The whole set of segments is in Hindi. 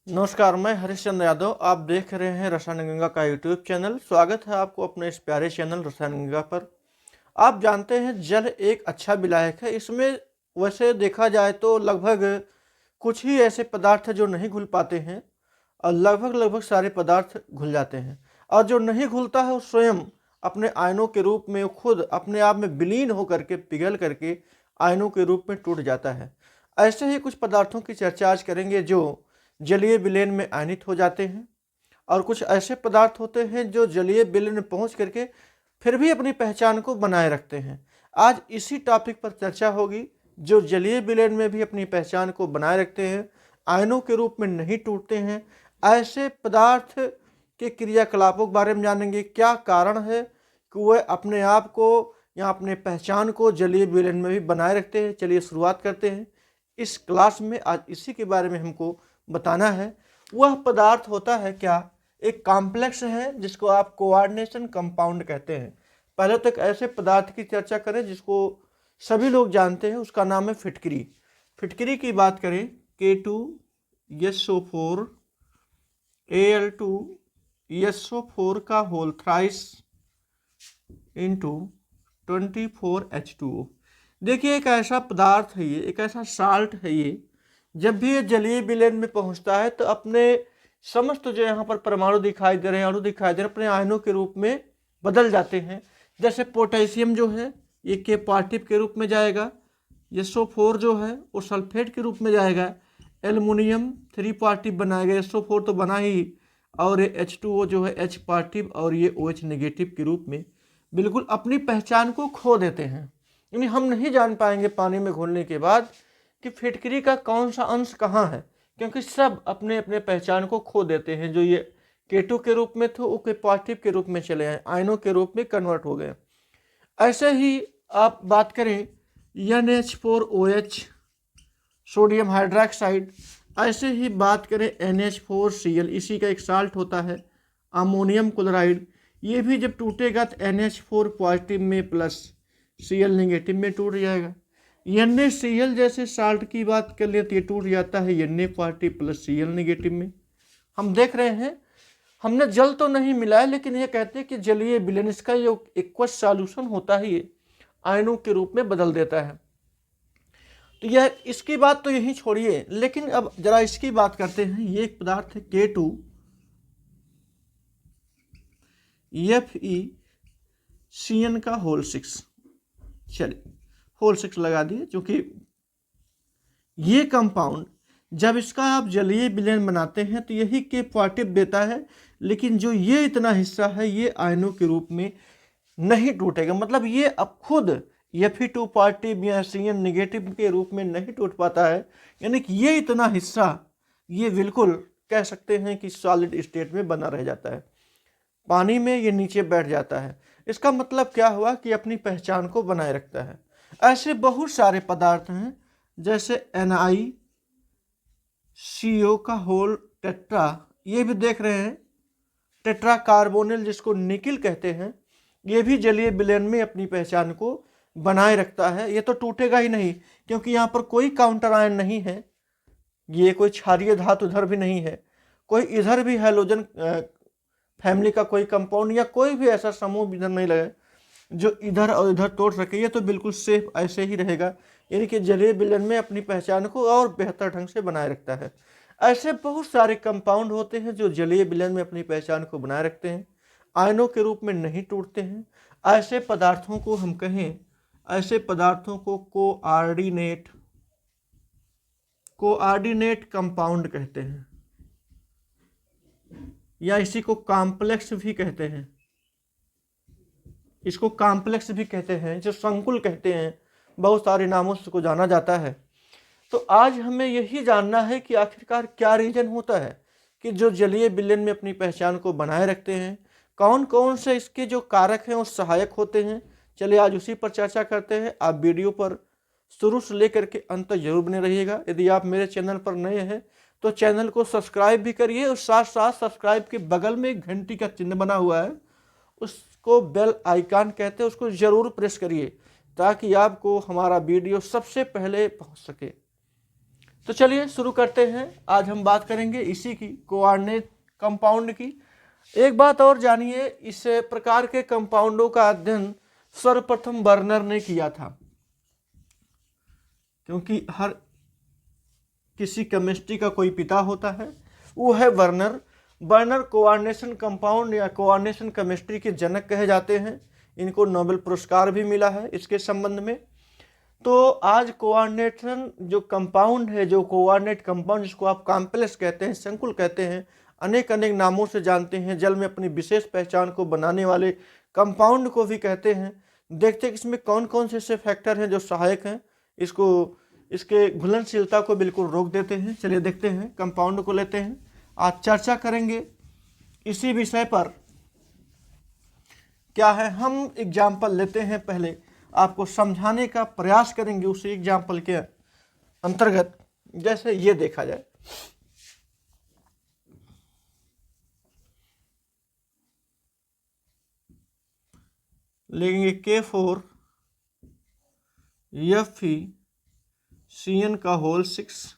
नमस्कार, मैं हरीशचंद्र यादव। आप देख रहे हैं रसायन गंगा का यूट्यूब चैनल। स्वागत है आपको अपने इस प्यारे चैनल रसायन गंगा पर। आप जानते हैं जल एक अच्छा विलायक है। इसमें वैसे देखा जाए तो लगभग कुछ ही ऐसे पदार्थ हैं जो नहीं घुल पाते हैं और लगभग सारे पदार्थ घुल जाते हैं। और जो नहीं घुलता है वो स्वयं अपने आयनों के रूप में खुद अपने आप में विलीन होकर के पिघल करके आयनों के रूप में टूट जाता है। ऐसे ही कुछ पदार्थों की चर्चा आज करेंगे जो जलीय विलयन में आयनित हो जाते हैं, और कुछ ऐसे पदार्थ होते हैं जो जलीय विलयन में पहुंच करके फिर भी अपनी पहचान को बनाए रखते हैं। आज इसी टॉपिक पर चर्चा होगी, जो जलीय विलयन में भी अपनी पहचान को बनाए रखते हैं, आयनों के रूप में नहीं टूटते हैं। ऐसे पदार्थ के क्रियाकलापों के बारे में जानेंगे, क्या कारण है कि वह अपने आप को या अपने पहचान को जलीय विलयन में भी बनाए रखते हैं। चलिए शुरुआत करते हैं। इस क्लास में आज इसी के बारे में हमको बताना है। वह पदार्थ होता है क्या? एक कॉम्प्लेक्स है जिसको आप कोऑर्डिनेशन कंपाउंड कहते हैं। पहले तो एक ऐसे पदार्थ की चर्चा करें जिसको सभी लोग जानते हैं, उसका नाम है फिटकरी। फिटकरी की बात करें, K2SO4 Al2SO4 का होल थ्राइस इंटू 24H2O। देखिए, एक ऐसा पदार्थ है ये, एक ऐसा साल्ट है ये, जब भी ये जलीय विलयन में पहुंचता है तो अपने समस्त जो यहाँ पर परमाणु दिखाई दे रहे हैं, अणु दिखाई दे रहे हैं, अपने आयनों के रूप में बदल जाते हैं। जैसे पोटेशियम जो है ये के पॉजिटिव के रूप में जाएगा, SO4 जो है वो सल्फेट के रूप में जाएगा, एल्युमिनियम 3 पॉजिटिव बनाएगा, SO4 तो बना ही, और ये H2O जो है H पॉजिटिव और ये OH नेगेटिव के रूप में बिल्कुल अपनी पहचान को खो देते हैं। यानी हम नहीं जान पाएंगे पानी में घुलने के बाद कि फिटकरी का कौन सा अंश कहाँ है, क्योंकि सब अपने अपने पहचान को खो देते हैं। जो ये K2 के रूप में थे वो के पॉजिटिव के रूप में चले आए, आयनों के रूप में कन्वर्ट हो गए। ऐसे ही आप बात करें NH4OH सोडियम हाइड्रोक्साइड, ऐसे ही बात करें NH4Cl, इसी का एक साल्ट होता है अमोनियम क्लोराइड। ये भी जब टूटेगा तो NH4 पॉजिटिव में प्लस Cl नेगेटिव में टूट जाएगा। NaCl जैसे साल्ट की बात कर ले तो ये टूट जाता है Na positive plus Cl negative में। हम देख रहे हैं, हमने जल तो नहीं मिलाया, लेकिन ये कहते हैं कि जलीय विलयन, इसका जो एक्वस सॉल्यूशन होता है ये आयनों के रूप में बदल देता है। तो यह इसकी बात तो यही छोड़िए, लेकिन अब जरा इसकी बात करते हैं। ये एक पदार्थ है K2FeCN का होल 6। चलिए होल 6 लगा दिए, क्योंकि ये कंपाउंड जब इसका आप जलीय विलयन बनाते हैं तो यही के पॉजिटिव देता है, लेकिन जो ये इतना हिस्सा है ये आयनों के रूप में नहीं टूटेगा। मतलब ये अब खुद Fe2 पॉजिटिव या Cn नेगेटिव के रूप में नहीं टूट पाता है। यानी कि ये इतना हिस्सा ये बिल्कुल कह सकते हैं कि सॉलिड स्टेट में बना रह जाता है, पानी में ये नीचे बैठ जाता है। इसका मतलब क्या हुआ कि अपनी पहचान को बनाए रखता है। ऐसे बहुत सारे पदार्थ हैं, जैसे NiCO का होल टेट्रा, ये भी देख रहे हैं, टेट्रा कार्बोनिल जिसको निकिल कहते हैं, ये भी जलीय विलयन में अपनी पहचान को बनाए रखता है। ये तो टूटेगा ही नहीं, क्योंकि यहाँ पर कोई काउंटर आयन नहीं है, ये कोई क्षारीय धातु उधर भी नहीं है, कोई इधर भी हैलोजन फैमिली का कोई कंपाउंड या कोई भी ऐसा समूह इधर नहीं लगे जो इधर और इधर तोड़ सके। ये तो बिल्कुल सेफ ऐसे ही रहेगा, यानी कि जलीय विलयन में अपनी पहचान को और बेहतर ढंग से बनाए रखता है। ऐसे बहुत सारे कंपाउंड होते हैं जो जलीय विलयन में अपनी पहचान को बनाए रखते हैं, आयनों के रूप में नहीं टूटते हैं। ऐसे पदार्थों को हम कहें, ऐसे पदार्थों को कोऑर्डिनेट कंपाउंड कहते हैं, या इसी को कॉम्प्लेक्स भी कहते हैं। इसको कॉम्प्लेक्स भी कहते हैं, जो संकुल कहते हैं, बहुत सारे नामों से को जाना जाता है। तो आज हमें यही जानना है कि आखिरकार क्या रीजन होता है कि जो जलीय विलयन में अपनी पहचान को बनाए रखते हैं, कौन कौन से इसके जो कारक हैं वो सहायक होते हैं। चलिए आज उसी पर चर्चा करते हैं। आप वीडियो पर शुरू से लेकर के अंत तक जरूर बने रहिएगा। यदि आप मेरे चैनल पर नए हैं तो चैनल को सब्सक्राइब भी करिए, और साथ साथ सब्सक्राइब के बगल में एक घंटी का चिन्ह बना हुआ है, उसको बेल आइकन कहते हैं, उसको जरूर प्रेस करिए ताकि आपको हमारा वीडियो सबसे पहले पहुंच सके। तो चलिए शुरू करते हैं। आज हम बात करेंगे इसी की, कोऑर्डिनेट कंपाउंड की। एक बात और जानिए, इस प्रकार के कंपाउंडों का अध्ययन सर्वप्रथम बर्नर ने किया था, क्योंकि हर किसी केमिस्ट्री का कोई पिता होता है, वो है बर्नर। बर्नर कोऑर्डिनेशन कंपाउंड या कोऑर्डिनेशन केमिस्ट्री के जनक कहे जाते हैं। इनको नोबेल पुरस्कार भी मिला है इसके संबंध में। तो आज कोऑर्डिनेशन जो कंपाउंड है, जो कोऑर्डिनेट कंपाउंड जिसको आप कॉम्प्लेक्स कहते हैं, संकुल कहते हैं, अनेक अनेक नामों से जानते हैं, जल में अपनी विशेष पहचान को बनाने वाले कंपाउंड को भी कहते हैं। देखते हैं कि इसमें कौन कौन से ऐसे फैक्टर हैं जो सहायक हैं, इसको इसके घुलनशीलता को बिल्कुल रोक देते हैं। चलिए देखते हैं, कंपाउंड को लेते हैं। आज चर्चा करेंगे इसी विषय पर। क्या है, हम एग्जाम्पल लेते हैं, पहले आपको समझाने का प्रयास करेंगे उसी एग्जाम्पल के अंतर्गत। जैसे ये देखा जाए, लेंगे K4Fe का होल 6,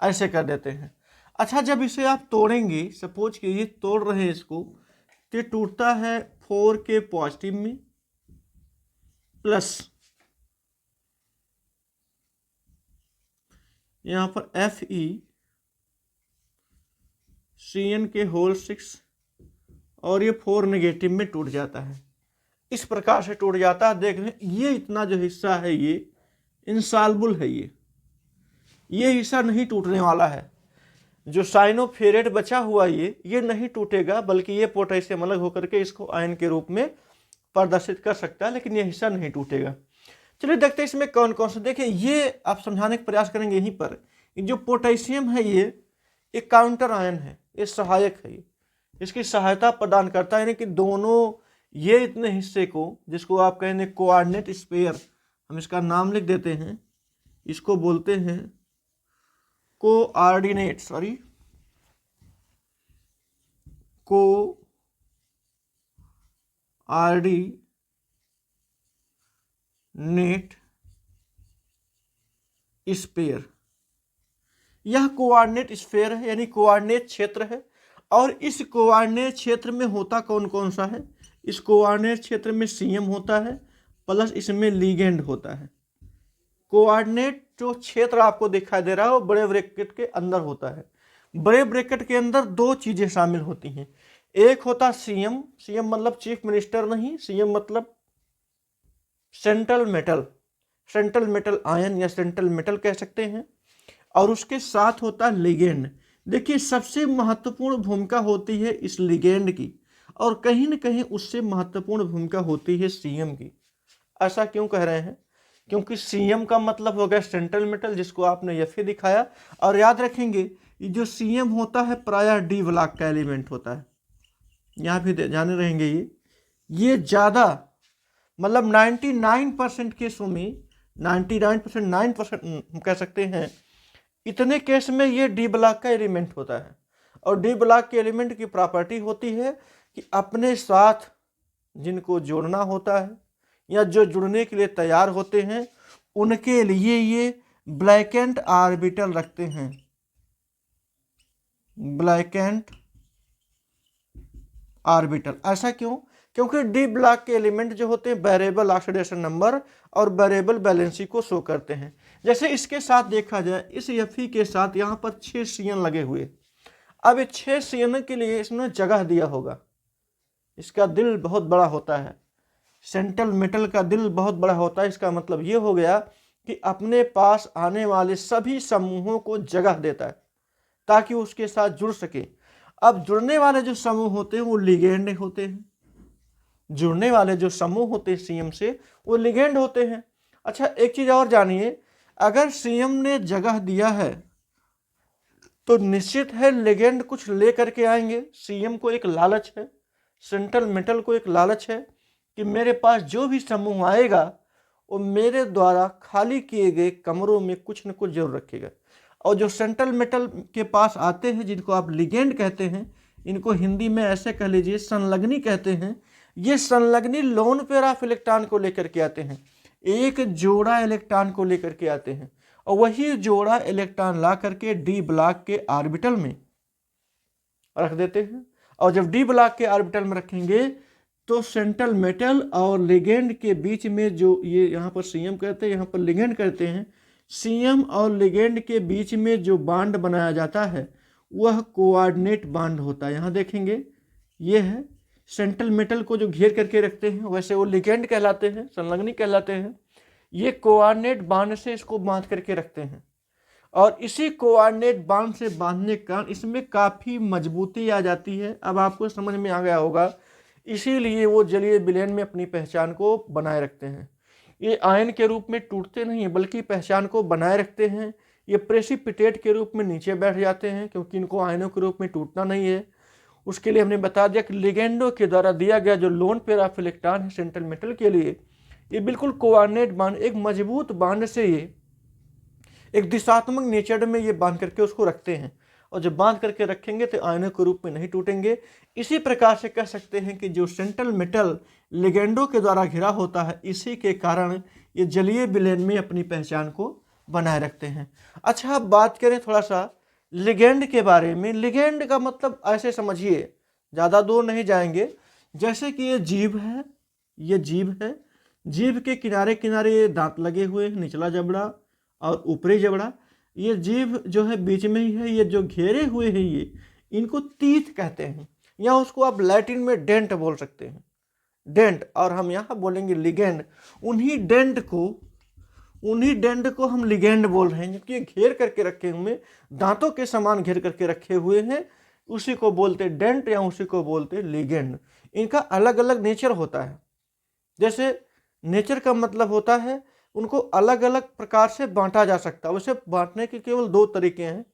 ऐसे कर देते हैं। अच्छा, जब इसे आप तोड़ेंगे, सपोज कि ये तोड़ रहे हैं इसको, तो ये टूटता है 4K पॉजिटिव में प्लस यहाँ पर FeCN के होल 6 और ये 4 नेगेटिव में टूट जाता है। इस प्रकार से टूट जाता है। देख लें, ये इतना जो हिस्सा है ये इनसॉल्युबल है, ये हिस्सा नहीं टूटने वाला है। जो साइनोफेरेट बचा हुआ ये नहीं टूटेगा, बल्कि ये पोटेशियम अलग होकर के इसको आयन के रूप में प्रदर्शित कर सकता है, लेकिन ये हिस्सा नहीं टूटेगा। चलिए देखते हैं इसमें कौन कौन से। देखिए, ये आप समझाने का प्रयास करेंगे यहीं पर। जो पोटेशियम है ये एक काउंटर आयन है, ये सहायक है, ये इसकी सहायता प्रदान करता है। यानी कि दोनों ये इतने हिस्से को, जिसको आप कहेंगे कोऑर्डिनेट स्फीयर, हम इसका नाम लिख देते हैं, इसको बोलते हैं कोऑर्डिनेट स्फीयर। यह कोऑर्डिनेट स्फीयर है, यानी कोऑर्डिनेट क्षेत्र है। और इस कोऑर्डिनेट क्षेत्र में होता कौन कौन सा है? इस कोऑर्डिनेट क्षेत्र में सीएम होता है, प्लस इसमें लिगेंड होता है। कोऑर्डिनेट जो क्षेत्र आपको दिखाई दे रहा है वो बड़े ब्रैकेट के अंदर होता है। बड़े ब्रैकेट के अंदर दो चीजें शामिल होती हैं। एक होता सीएम, सीएम मतलब चीफ मिनिस्टर नहीं, सीएम मतलब सेंट्रल मेटल आयन या सेंट्रल मेटल कह सकते हैं। और उसके साथ होता है लिगेंड। देखिए, सबसे महत्वपूर्ण भूमिका होती है इस लिगेंड की, और कहीं न कहीं उससे महत्वपूर्ण भूमिका होती है सीएम की। ऐसा क्यों कह रहे हैं? क्योंकि सीएम का मतलब हो गया सेंट्रल मेटल, जिसको आपने Fe दिखाया। और याद रखेंगे, ये जो सीएम होता है प्रायः डी ब्लॉक का एलिमेंट होता है। यहाँ भी जाने रहेंगे, ये ज़्यादा मतलब 99% केसों में, 99% 9% हम कह सकते हैं, इतने केस में ये डी ब्लॉक का एलिमेंट होता है। और डी ब्लॉक के एलिमेंट की प्रॉपर्टी होती है कि अपने साथ जिनको जोड़ना होता है या जो जुड़ने के लिए तैयार होते हैं, उनके लिए ये ब्लैकेंट ऑर्बिटल रखते हैं। ब्लैकेंट ऑर्बिटल। ऐसा क्यों? क्योंकि डी ब्लॉक के एलिमेंट जो होते हैं वेरिएबल ऑक्सीडेशन नंबर और वेरिएबल वैलेंसी को शो करते हैं। जैसे इसके साथ देखा जाए, इस Fe के साथ यहाँ पर 6 CN लगे हुए। अब ये 6 CN के लिए इसने जगह दिया होगा। इसका दिल बहुत बड़ा होता है, सेंट्रल मेटल का दिल बहुत बड़ा होता है। इसका मतलब ये हो गया कि अपने पास आने वाले सभी समूहों को जगह देता है ताकि उसके साथ जुड़ सके। अब जुड़ने वाले जो समूह होते हैं वो लिगेंड होते हैं। जुड़ने वाले जो समूह होते हैं सीएम से, वो लिगेंड होते हैं। अच्छा, एक चीज और जानिए, अगर सीएम ने जगह दिया है तो निश्चित है लिगेंड कुछ ले करके आएंगे। सीएम को एक लालच है, सेंट्रल मेटल को एक लालच है कि मेरे पास जो भी समूह आएगा वो मेरे द्वारा खाली किए गए कमरों में कुछ न कुछ जरूर रखेगा। और जो सेंट्रल मेटल के पास आते हैं, जिनको आप लिगेंड कहते हैं, इनको हिंदी में ऐसे कह लीजिए संलग्नी कहते हैं। ये संलग्नी लोन पेयर ऑफ इलेक्ट्रॉन को लेकर के आते हैं, एक जोड़ा इलेक्ट्रॉन को लेकर के आते हैं। और वही जोड़ा इलेक्ट्रॉन ला करके डी ब्लॉक के ऑर्बिटल में रख देते हैं। और जब डी ब्लॉक के ऑर्बिटल में रखेंगे तो सेंट्रल मेटल और लिगेंड के बीच में जो ये यहाँ पर सीएम कहते हैं, यहाँ पर लिगेंड कहते हैं, सीएम और लिगेंड के बीच में जो बांड बनाया जाता है वह कोऑर्डिनेट बांड होता है। यहाँ देखेंगे ये है सेंट्रल मेटल को जो घेर करके रखते हैं, वैसे वो लिगेंड कहलाते हैं, संलग्नी कहलाते हैं। ये कोऑर्डिनेट बांड से इसको बांध करके रखते हैं और इसी कोऑर्डिनेट बांड से बांधने के कारण इसमें काफ़ी मजबूती आ जाती है। अब आपको समझ में आ गया होगा, इसीलिए वो जलीय विलयन में अपनी पहचान को बनाए रखते हैं। ये आयन के रूप में टूटते नहीं हैं बल्कि पहचान को बनाए रखते हैं। ये प्रेसिपिटेट के रूप में नीचे बैठ जाते हैं क्योंकि इनको आयनों के रूप में टूटना नहीं है। उसके लिए हमने बता दिया कि लिगेंडो के द्वारा दिया गया जो लोन पेयर ऑफ इलेक्ट्रॉन है सेंट्रल मेटल के लिए, ये बिल्कुल कोऑर्डिनेट बांड, एक मजबूत बांड से ये एक दिशात्मक नेचर में ये बांध करके उसको रखते हैं। और जब बांध करके रखेंगे तो आयनों के रूप में नहीं टूटेंगे। इसी प्रकार से कह सकते हैं कि जो सेंट्रल मेटल लिगेंडो के द्वारा घिरा होता है, इसी के कारण ये जलीय विलयन में अपनी पहचान को बनाए रखते हैं। अच्छा, अब बात करें थोड़ा सा लिगेंड के बारे में। लिगेंड का मतलब ऐसे समझिए, ज़्यादा दूर नहीं जाएंगे, जैसे कि ये जीभ है, ये जीभ है, जीभ के किनारे किनारे ये दांत लगे हुए हैं, निचला जबड़ा और ऊपरी जबड़ा। ये जीभ जो है बीच में ही है, ये जो घेरे हुए हैं ये, इनको तीत कहते हैं, या उसको आप लैटिन में डेंट बोल सकते हैं, डेंट। और हम यहाँ बोलेंगे लिगेंड। उन्हीं डेंट को हम लिगेंड बोल रहे हैं, जबकि घेर करके रखे हुए, दांतों के समान घेर करके रखे हुए हैं, उसी को बोलते डेंट या उसी को बोलते लिगेंड। इनका अलग अलग नेचर होता है। जैसे नेचर का मतलब होता है उनको अलग अलग प्रकार से बांटा जा सकता है। वैसे बांटने के केवल दो तरीके हैं,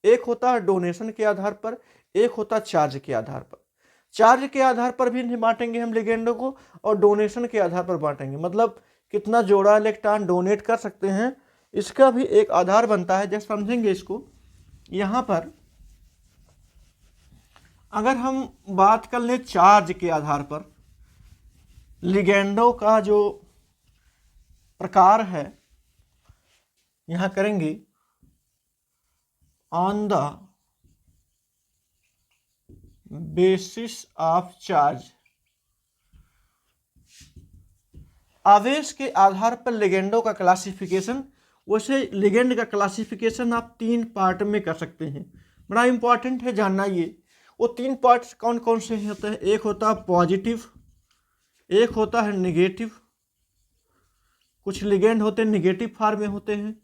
एक होता है डोनेशन के आधार पर, एक होता है चार्ज के आधार पर। चार्ज के आधार पर भी नहीं बांटेंगे हम लिगेंडों को, और डोनेशन के आधार पर बांटेंगे, मतलब कितना जोड़ा इलेक्ट्रॉन डोनेट कर सकते हैं, इसका भी एक आधार बनता है। जैसे समझेंगे इसको, यहाँ पर अगर हम बात कर लें चार्ज के आधार पर, लिगेंडों का जो प्रकार है, यहां करेंगे on the basis of charge, आवेश के आधार पर लिगेंडों का क्लासिफिकेशन। वैसे लिगेंड का क्लासिफिकेशन आप 3 पार्ट में कर सकते हैं, बड़ा इंपॉर्टेंट है जानना ये। वो 3 पार्ट्स कौन कौन से होते हैं? एक होता है पॉजिटिव, एक होता है निगेटिव, कुछ लिगेंड होते हैं निगेटिव फॉर्म में होते हैं,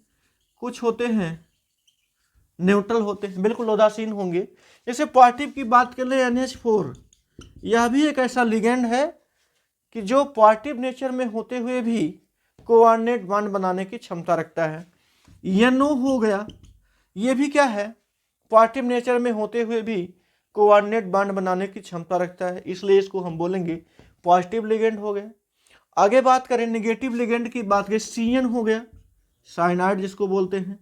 कुछ होते हैं न्यूट्रल होते हैं, बिल्कुल उदासीन होंगे। जैसे पॉजिटिव की बात कर ले NH4, यह भी एक ऐसा लिगेंड है कि जो पॉजिटिव नेचर में होते हुए भी कोऑर्डिनेट बांड बनाने की क्षमता रखता है। NO हो गया, ये भी क्या है, पॉजिटिव नेचर में होते हुए भी कोऑर्डिनेट बांड बनाने की क्षमता रखता है, इसलिए इसको हम बोलेंगे पॉजिटिव लिगेंड हो गया। आगे बात करें निगेटिव लिगेंड की बात करें, CN हो गया, साइनाइड जिसको बोलते हैं,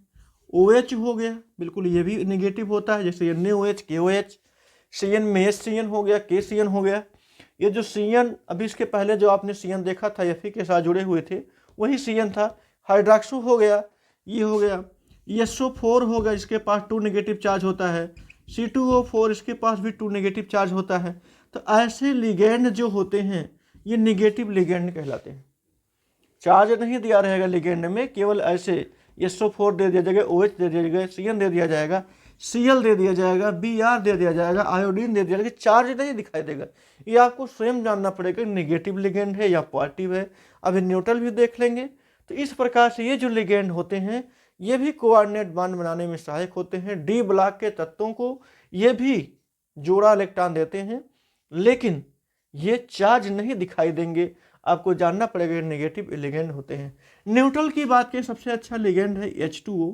OH हो गया, बिल्कुल ये भी निगेटिव होता है, जैसे NaOH, KOH, CN में HCN हो गया, KCN हो गया। ये जो CN, अभी इसके पहले जो आपने CN देखा था Fe के साथ जुड़े हुए थे, वही CN था। हाइड्रोक्सो हो गया, ये हो गया, SO4 हो गया, इसके पास 2 नेगेटिव चार्ज होता है, C2O4, इसके पास भी 2 नेगेटिव चार्ज होता है। तो ऐसे लिगेंड जो होते हैं ये निगेटिव लिगेंड कहलाते हैं। चार्ज नहीं दिया रहेगा लिगेंड में, केवल ऐसे SO4 दे दिया जाएगा, OH दे दिया जाएगा, CN दे दिया जाएगा, Cl दे दिया जाएगा, Br दे दिया जाएगा, आयोडीन दे दिया जाएगा, चार्ज नहीं दिखाई देगा। ये आपको स्वयं जानना पड़ेगा निगेटिव लिगेंड है या पॉजिटिव है। अभी न्यूट्रल भी देख लेंगे। तो इस प्रकार से ये जो लिगेंड होते हैं ये भी कोऑर्डिनेट बांड बनाने में सहायक होते हैं। डी ब्लॉक के तत्वों को ये भी जोड़ा इलेक्ट्रॉन देते हैं, लेकिन ये चार्ज नहीं दिखाई देंगे। आपको जानना पड़ेगा नेगेटिव लिगेंड होते हैं। न्यूट्रल की बात करें, सबसे अच्छा लिगेंड है H2O,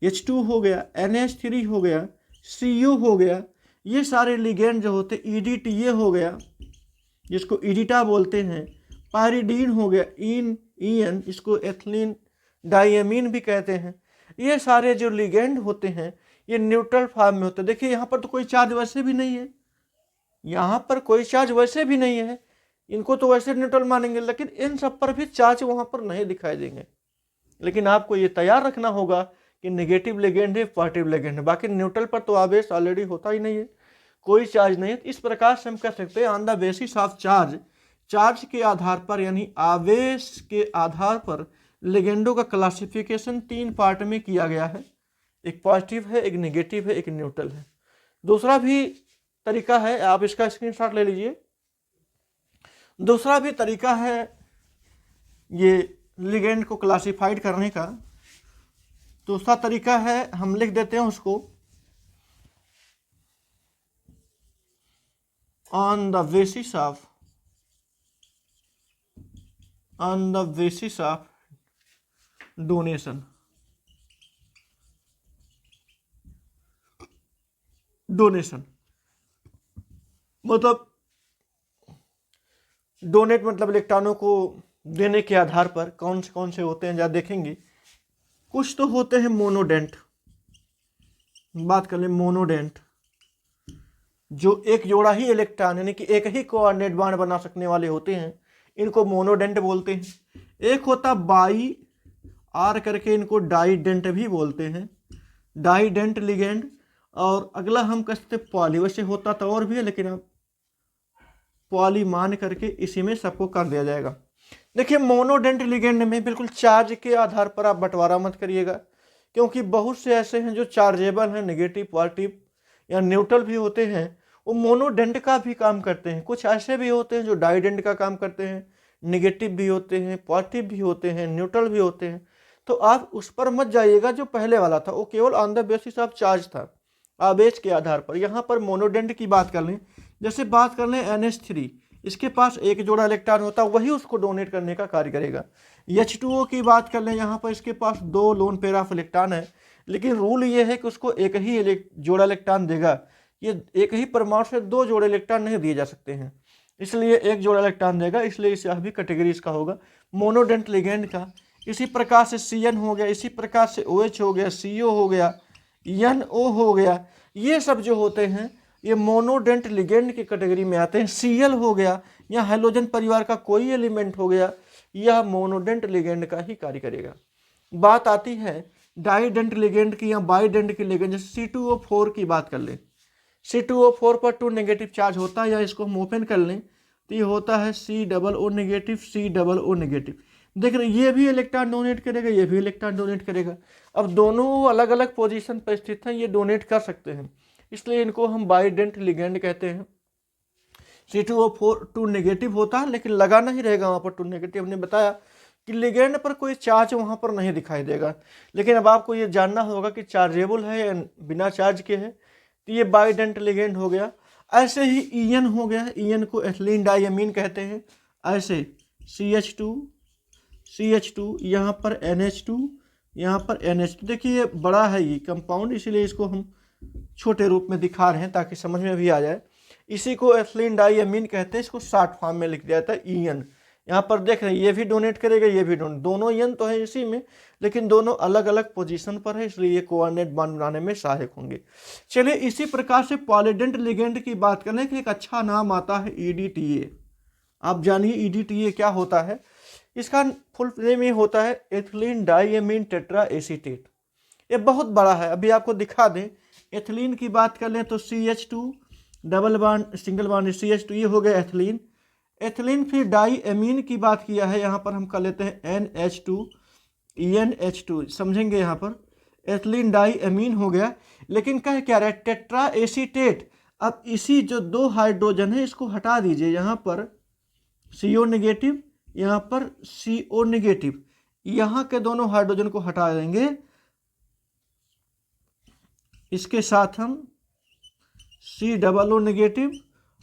H2 हो गया, NH3 हो गया, CO हो गया। ये सारे लिगेंड जो होते हैं, EDTA हो गया जिसको ईडिटा बोलते हैं, पायरिडीन हो गया, EN इसको एथिलीन डाइएमीन भी कहते हैं। ये सारे जो लिगेंड होते हैं ये न्यूट्रल फॉर्म में होते हैं। देखिए यहाँ पर तो कोई चार्ज वैसे भी नहीं है, यहाँ पर कोई चार्ज वैसे भी नहीं है, इनको तो वैसे न्यूट्रल मानेंगे, लेकिन इन सब पर भी चार्ज वहाँ पर नहीं दिखाई देंगे। लेकिन आपको ये तैयार रखना होगा कि नेगेटिव लिगेंड है, पॉजिटिव लिगेंड है। बाकी न्यूट्रल पर तो आवेश ऑलरेडी होता ही नहीं है, कोई चार्ज नहीं है। इस प्रकार से हम कह सकते हैं on the basis of charge, charge के आधार पर यानी आवेश के आधार पर लिगेंडों का क्लासिफिकेशन 3 पार्ट में किया गया है। एक पॉजिटिव है, एक नेगेटिव है, एक न्यूट्रल है। दूसरा भी तरीका है, आप इसका स्क्रीनशॉट ले लीजिए। दूसरा भी तरीका है ये लिगेंड को क्लासिफाइड करने का। दूसरा तरीका है, हम लिख देते हैं उसको, on the basis of donation. मतलब डोनेट मतलब इलेक्ट्रॉनों को देने के आधार पर कौन से होते हैं, जरा देखेंगे। कुछ तो होते हैं मोनोडेंट, बात कर ले मोनोडेंट, जो एक जोड़ा ही इलेक्ट्रॉन यानी कि एक ही कोऑर्डिनेट बांड बना सकने वाले होते हैं, इनको मोनोडेंट बोलते हैं। एक होता बाई आर करके, इनको डाइडेंट भी बोलते हैं, डाइडेंट लिगेंड। और अगला हम कहते पॉली, वैसे होता तो और भी है लेकिन अब पॉली मान करके इसी में सबको कर दिया जाएगा। देखिए मोनोडेंट लिगेंड में बिल्कुल चार्ज के आधार पर आप बंटवारा मत करिएगा, क्योंकि बहुत से ऐसे हैं जो चार्जेबल हैं, नेगेटिव पॉजिटिव या न्यूट्रल भी होते हैं, वो मोनोडेंट का भी काम करते हैं। कुछ ऐसे भी होते हैं जो डाइडेंट का काम करते हैं, नेगेटिव भी होते हैं, पॉजिटिव भी होते हैं, न्यूट्रल भी होते हैं। तो आप उस पर मत जाइएगा, जो पहले वाला था वो केवल on the basis of charge था, आवेश के आधार पर। यहाँ पर मोनोडेंट की बात कर लें, जैसे बात कर लें NH3, इसके पास एक जोड़ा इलेक्ट्रॉन होता है, वही उसको डोनेट करने का कार्य करेगा। H2O की बात कर लें, यहाँ पर इसके पास 2 लोन पेयर ऑफ इलेक्ट्रॉन है, लेकिन रूल ये है कि उसको एक ही जोड़ा इलेक्ट्रॉन देगा। ये एक ही परमाणु से 2 जोड़े इलेक्ट्रॉन नहीं दिए जा सकते हैं, इसलिए एक जोड़ा इलेक्ट्रॉन देगा, इसलिए इसे भी कैटेगरी इसका होगा मोनोडेंट लिगेंड का। इसी प्रकार से CN हो गया, इसी प्रकार से OH हो गया, CO हो गया, NO हो गया, ये सब जो होते हैं ये मोनोडेंट लिगेंड की कैटेगरी में आते हैं। Cl हो गया या हैलोजन परिवार का कोई एलिमेंट हो गया, यह मोनोडेंट लिगेंड का ही कार्य करेगा। बात आती है डाइडेंट लिगेंड की या बाइडेंट की लिगेंड, जैसे C2O4 की बात कर लें। C2O4 पर 2 नेगेटिव चार्ज होता है, या इसको हम ओपन कर लें तो ये होता है COO नेगेटिव, COO नेगेटिव। देख रहे ये भी इलेक्ट्रॉन डोनेट करेगा, ये भी इलेक्ट्रॉन डोनेट करेगा। अब दोनों अलग अलग पोजीशन पर स्थित हैं, ये डोनेट कर सकते हैं, इसलिए इनको हम बाइडेंट लिगेंड कहते हैं। C2O4 2 नेगेटिव होता है, लेकिन लगा नहीं रहेगा वहाँ पर 2 नेगेटिव। हमने बताया कि लिगेंड पर कोई चार्ज वहाँ पर नहीं दिखाई देगा, लेकिन अब आपको ये जानना होगा कि चार्जेबल है या बिना चार्ज के है, तो ये बाइडेंट लिगेंड हो गया। ऐसे ही EN हो गया, EN को एथिलीन डाइअमीन कहते हैं। ऐसे CH2 यहाँ पर NH2, यहाँ पर NH2। देखिए ये बड़ा है ये कंपाउंड, इसीलिए इसको हम छोटे रूप में दिखा रहे हैं ताकि समझ में भी आ जाए। इसी को एथिलीन डाइअमीन कहते हैं, इसको शॉर्ट फॉर्म में लिख दिया जाता है EN। यहाँ पर देख रहे हैं ये भी डोनेट करेगा, ये भी डोनेट, दोनों EN तो है इसी में, लेकिन दोनों अलग अलग पोजीशन पर है, इसलिए ये कोऑर्डिनेट बॉन्ड बनाने में सहायक होंगे। चलिए इसी प्रकार से पॉलीडेंट लिगेंड की बात करें कि एक अच्छा नाम आता है EDTA। आप जानिए EDTA क्या होता है। इसका फुल नेम ये होता है एथिलीन डाइअमीन टेट्रा एसीटेट। ये बहुत बड़ा है, अभी आपको दिखा दें। एथिलीन की बात कर लें तो CH2 double bond single bond CH2, ये हो गया एथिलीन। एथिलीन फिर डाइअमीन की बात किया है, यहाँ पर हम कर लेते हैं NH2 ENH2, समझेंगे यहाँ पर एथिलीन डाइअमीन हो गया। लेकिन कह क्या रहा है, टेट्रा एसीटेट। अब इसी जो 2 हाइड्रोजन है इसको हटा दीजिए, यहाँ पर CO नेगेटिव, यहाँ पर CO नेगेटिव, यहाँ के दोनों हाइड्रोजन को हटा देंगे। इसके साथ हम COO नेगेटिव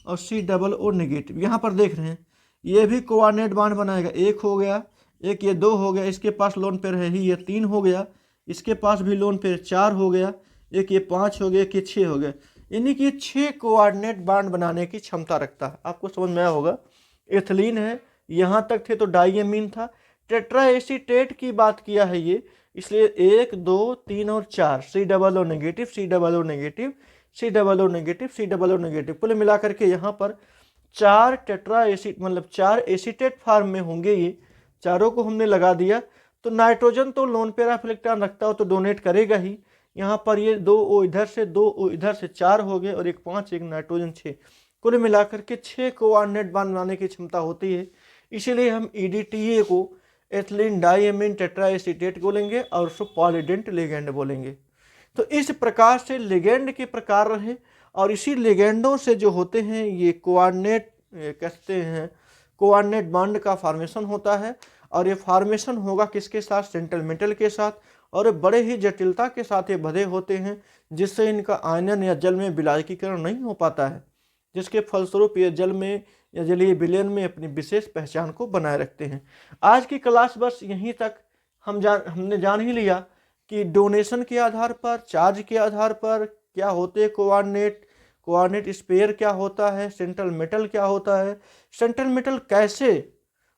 और COO नेगेटिव, यहाँ पर देख रहे हैं ये भी कोऑर्डिनेट बॉन्ड बनाएगा। एक हो गया, एक ये 2 हो गया, इसके पास लोन पेयर है ही, ये 3 हो गया, इसके पास भी लोन पेयर 4 हो गया, एक ये 5 हो गया, एक ये 6 हो गया, यानी कि 6 कोऑर्डिनेट बॉन्ड बनाने की क्षमता रखता है। आपको समझ में आया होगा। एथिलीन है, यहाँ तक थे तो डाइअमीन था। टेट्रा एसीटेट की बात किया है ये, इसलिए 1 2 3 और 4 COO negative, COO negative, COO negative, COO negative, कुल मिलाकर के यहाँ पर 4 टेट्रा एसिड मतलब 4 एसीटेट फार्म में होंगे। ये चारों को हमने लगा दिया तो नाइट्रोजन तो लोन पेयर ऑफ इलेक्ट्रॉन रखता हो तो डोनेट करेगा ही। यहाँ पर ये 2 O इधर से 2 O इधर से 4 हो गए और एक 5 एक नाइट्रोजन 6, कुल मिलाकर के 6 कोऑर्डिनेट बांड बनाने की क्षमता होती है। इसीलिए हम EDTA को एथिलीन डाइएमीन टेट्राएसीटेट बोलेंगे और उसको पॉलीडेंट लिगेंड बोलेंगे। तो इस प्रकार से लिगेंड के प्रकार रहे और इसी लिगेंडों से जो होते हैं ये कोऑर्डिनेट कहते हैं, कोऑर्डिनेट बॉन्ड का फॉर्मेशन होता है। और ये फॉर्मेशन होगा किसके साथ? सेंट्रल मेटल के साथ, और बड़े ही जटिलता के साथ ये बधे होते हैं, जिससे इनका आयनन या जल में विलायकीकरण नहीं हो पाता है, जिसके फलस्वरूप ये जल में या जलीय विलयन में अपनी विशेष पहचान को बनाए रखते हैं। आज की क्लास बस यहीं तक हमने जान ही लिया कि डोनेशन के आधार पर, चार्ज के आधार पर क्या होते हैं कोऑर्डिनेट, कोऑर्डिनेट स्पेयर क्या होता है, सेंट्रल मेटल क्या होता है, सेंट्रल मेटल कैसे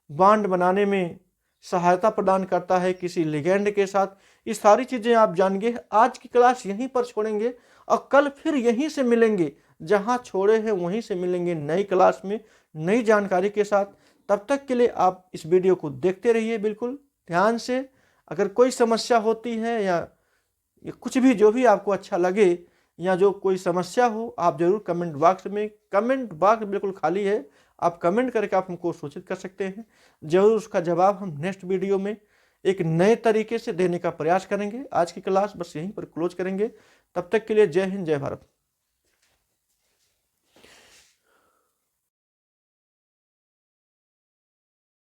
बॉन्ड बनाने में सहायता प्रदान करता है किसी लिगेंड के साथ। ये सारी चीज़ें आप जान गए। आज की क्लास यहीं पर छोड़ेंगे और कल फिर यहीं से मिलेंगे, जहां छोड़े हैं वहीं से मिलेंगे नई क्लास में नई जानकारी के साथ। तब तक के लिए आप इस वीडियो को देखते रहिए बिल्कुल ध्यान से। अगर कोई समस्या होती है या कुछ भी जो भी आपको अच्छा लगे या जो कोई समस्या हो, आप जरूर कमेंट बॉक्स बिल्कुल खाली है, आप कमेंट करके आप हमको सूचित कर सकते हैं। जरूर उसका जवाब हम नेक्स्ट वीडियो में एक नए तरीके से देने का प्रयास करेंगे। आज की क्लास बस यहीं पर क्लोज करेंगे। तब तक के लिए जय हिंद, जय भारत।